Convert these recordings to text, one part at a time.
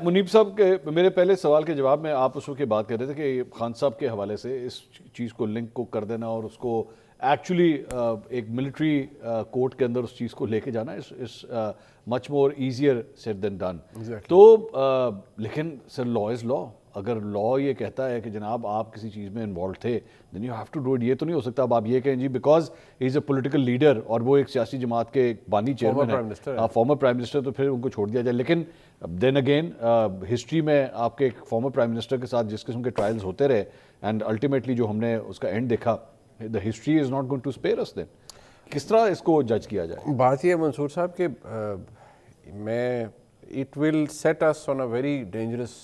منیب صاحب کے میرے پہلے سوال کے جواب میں آپ اس وقت یہ بات کر رہے تھے کہ خان صاحب کے حوالے سے اس چیز کو لنک کو کر دینا اور اس کو ایکچولی ایک ملٹری کورٹ کے اندر اس چیز کو لے کے جانا اس مچ more easier sad then done. تو لیکن سر لا از لا. اگر لا یہ کہتا ہے کہ جناب آپ کسی چیز میں انوالو تھے then you have to do it. یہ تو نہیں ہو سکتا اب آپ یہ کہیں جی because he is a political leader اور وہ ایک سیاسی جماعت کے بانی چیئرمین ہے, فارمر پرائم منسٹر, تو پھر ان کو چھوڑ دیا جائے. لیکن دین اگین ہسٹری میں آپ کے ایک فارمر پرائم منسٹر کے ساتھ جس قسم کے ٹرائلز ہوتے رہے اینڈ الٹیمیٹلی جو ہم نے اس کا اینڈ دیکھا, the history is not going to spare us then. کس طرح اس کو جج کیا جائے؟ بات یہ ہے منصور صاحب کہ میں it will set us on a very dangerous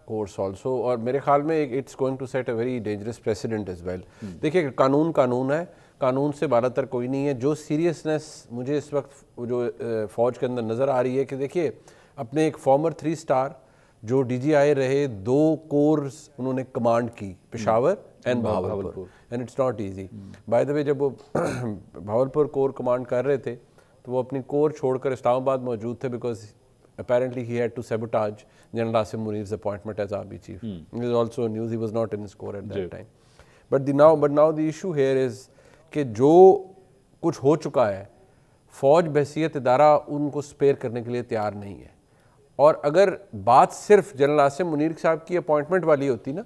course also, اور میرے خیال میں it's going to set a very dangerous precedent as well. دیکھیے قانون ہے, قانون سے بالا تر کوئی نہیں ہے. جو سیریسنس مجھے اس وقت جو فوج کے اندر نظر آ رہی ہے کہ دیکھیے اپنے ایک فارمر 3 اسٹار جو ڈی جی آئی رہے, 2 کورز انہوں نے کمانڈ کی, Peshawar and Bahawalpur, and it's not easy. By the way جب وہ بہاولپور کور کمانڈ کر رہے تھے تو وہ اپنی کور چھوڑ کر اسلام آباد موجود تھے because apparently he had to sabotage General Asim Munir's appointment as army chief. There is also news he was not in his corps at that time. But now the issue here is کہ جو کچھ ہو چکا ہے فوج بحیثیت ادارہ ان کو spare کرنے کے لیے تیار نہیں ہے. اور اگر بات صرف جنرل عاصم منیر صاحب کی اپوائنٹمنٹ والی ہوتی نا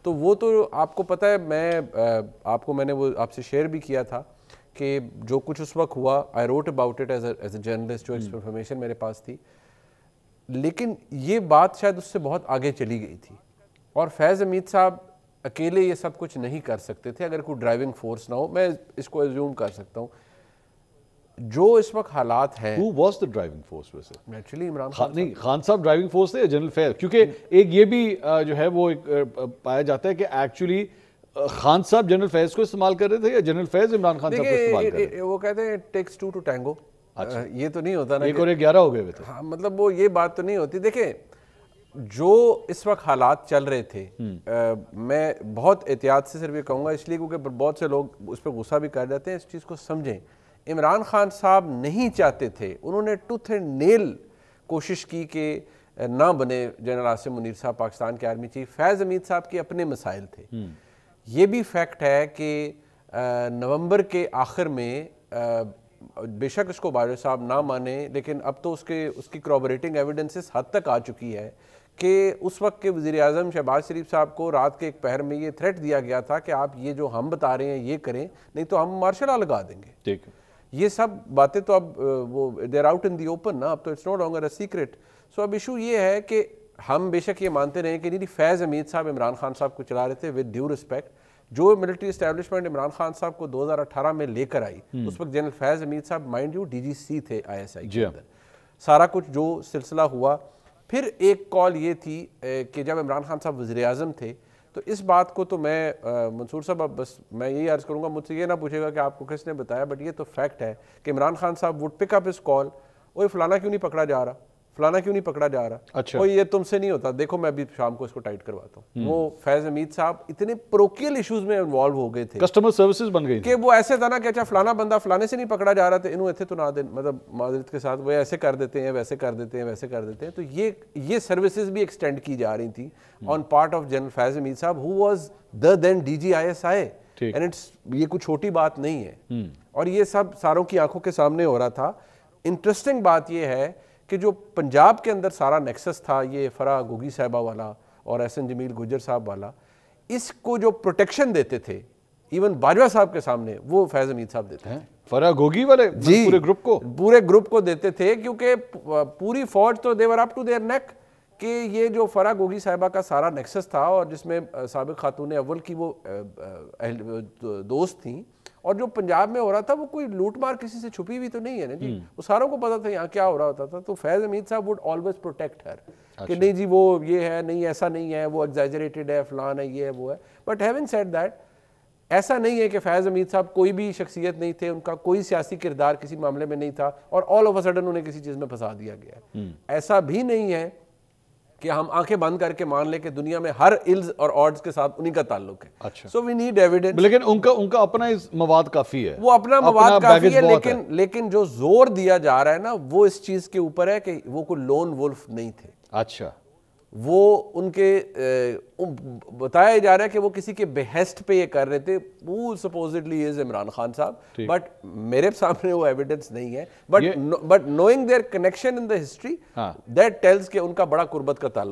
تو وہ تو آپ کو پتہ ہے, میں نے وہ آپ سے شیئر بھی کیا تھا کہ جو کچھ اس وقت ہوا I wrote about it as a journalist, جو انفارمیشن میرے پاس تھی. لیکن یہ بات شاید اس سے بہت آگے چلی گئی تھی اور فیض حمید صاحب اکیلے یہ سب کچھ نہیں کر سکتے تھے اگر کوئی ڈرائیونگ فورس نہ ہو. میں اس کو ایزیوم کر سکتا ہوں جو اس وقت حالات ہیں. Who was the driving force ویسے؟ ایکچولی عمران خان نہیں, خان صاحب ڈرائیونگ فورس تھے یا جنرل فیض؟ کیونکہ ایک یہ بھی جو ہے وہ پایا جاتا ہے کہ ایکچولی خان صاحب جنرل فیض کو استعمال کر رہے تھے یا جنرل فیض عمران خان صاحب کو استعمال کر رہے تھے؟ وہ کہتے ہیں ٹیکس 2 to tango. یہ تو نہیں ہوتا نا, 1 اور 1 11 ہو گئے تھے. ہاں مطلب وہ یہ بات تو نہیں ہوتی. دیکھیں جو اس وقت حالات چل رہے تھے, میں بہت احتیاط سے صرف یہ کہوں گا اس لیے کیونکہ بہت سے لوگ اس پہ غصہ بھی کر جاتے ہیں. اس چیز کو سمجھیں, عمران خان صاحب نہیں چاہتے تھے, انہوں نے ٹوتھ اینڈ نیل کوشش کی کہ نہ بنے جنرل عاصم منیر صاحب پاکستان کے آرمی چیف. فیض حمید صاحب کے اپنے مسائل تھے. یہ بھی فیکٹ ہے کہ نومبر کے آخر میں بے شک اس کو باجوہ صاحب نہ مانے لیکن اب تو اس کی کروبریٹنگ ایویڈنسز حد تک آ چکی ہے کہ اس وقت کے وزیر اعظم شہباز شریف صاحب کو رات کے ایک پہر میں یہ تھریٹ دیا گیا تھا کہ آپ یہ جو ہم بتا رہے ہیں یہ کریں نہیں تو ہم مارشل لا لگا دیں گے. ٹھیک ہے, یہ سب باتیں تو اب وہ دیر آؤٹ ان دی اوپن نا, اب تو it's no longer a secret. So اب ایشو یہ ہے کہ ہم بے شک یہ مانتے رہے کہ نہیں فیض حمید صاحب عمران خان صاحب کو چلا رہے تھے ود ڈیو رسپیکٹ. جو ملٹری اسٹیبلشمنٹ عمران خان صاحب کو 2018 میں لے کر آئی اس وقت جنرل فیض حمید صاحب مائنڈ یو DGC تھے ISI کے اندر. سارا کچھ جو سلسلہ ہوا, پھر ایک کال یہ تھی کہ جب عمران خان صاحب وزیر اعظم تھے تو اس بات کو تو میں منصور صاحب اب بس میں یہی عرض کروں گا, مجھ سے یہ نہ پوچھے گا کہ آپ کو کس نے بتایا, بٹ یہ تو فیکٹ ہے کہ عمران خان صاحب وڈ پک اپ اس کال, اوہ فلانا کیوں نہیں پکڑا جا رہا, فلانا کیوں نہیں پکڑا جا رہا, اور یہ تم سے نہیں ہوتا, دیکھو میں ابھی شام کو اس کو ٹائٹ کرواتا ہوں. وہ فیض حمید صاحب اتنے پروکیل ایشوز میں انوالو ہو گئے تھے, کسٹمر سروسز بن گئی کہ وہ ایسے تھا نا کہ اچھا فلانا بندہ فلانے سے نہیں پکڑا جا رہا تھا, انہوں ایتھے تو نہ دیں, مطلب معذرت کے ساتھ وہ ایسے کر دیتے ہیں ویسے کر دیتے ہیں ویسے کر دیتے ہیں. تو یہ سروسز بھی ایکسٹینڈ کی جا رہی تھیں on part of General Faiz Hamid صاحب who was the then DG ISI, and it's یہ کوئی چھوٹی بات نہیں ہے اور یہ سب ساروں کی آنکھوں کے سامنے ہو رہا تھا. انٹرسٹنگ بات یہ ہے کہ جو پنجاب کے اندر سارا نیکسس تھا یہ فرح گوگی صاحبہ والا اور احسن جمیل گجر صاحب والا, اس کو جو پروٹیکشن دیتے تھے ایون باجوہ صاحب کے سامنے وہ فیض حمید صاحب دیتے تھے. فرح گوگی والے پورے گروپ کو دیتے تھے کیونکہ پوری فوج تو they were up to their neck کہ یہ جو فرح گوگی صاحبہ کا سارا نیکسس تھا اور جس میں سابق خاتون اول کی وہ دوست تھیں, اور جو پنجاب میں ہو رہا تھا وہ کوئی لوٹ مار کسی سے چھپی ہوئی تو نہیں ہے نا جی, وہ ساروں کو پتا تھا یہاں کیا ہو رہا ہوتا تھا. تو فیض حمید صاحب would always protect her کہ نہیں جی وہ یہ ہے, نہیں ایسا نہیں ہے, وہ ایگزیجریٹڈ ہے, فلان ہے, یہ ہے, وہ ہے. بٹ ہیونگ سیڈ دیٹ ایسا نہیں ہے کہ فیض حمید صاحب کوئی بھی شخصیت نہیں تھے, ان کا کوئی سیاسی کردار کسی معاملے میں نہیں تھا اور آل آف اے سڈن انہیں کسی چیز میں پھنسا دیا گیا ہے. ایسا بھی نہیں ہے کہ ہم آنکھیں بند کر کے مان لیں کہ دنیا میں ہر الز اور آڈز کے ساتھ انہی کا تعلق ہے. سو وی نیڈ ایویڈنس. لیکن ان کا اپنا مواد کافی ہے, وہ اپنا مواد کافی ہے, لیکن جو زور دیا جا رہا ہے نا وہ اس چیز کے اوپر ہے کہ وہ کوئی لون وولف نہیں تھے. اچھا, وہ ان کے بتایا جا رہا ہے کہ وہ کسی کے بہیسٹ پہ یہ کر رہے تھے. وہ سپوزڈلی از عمران خان صاحب, بٹ میرے سامنے وہ ایویڈنس نہیں ہے. But knowing their connection in the history, that tells کہ ان کا بڑا قربت کا تعلق.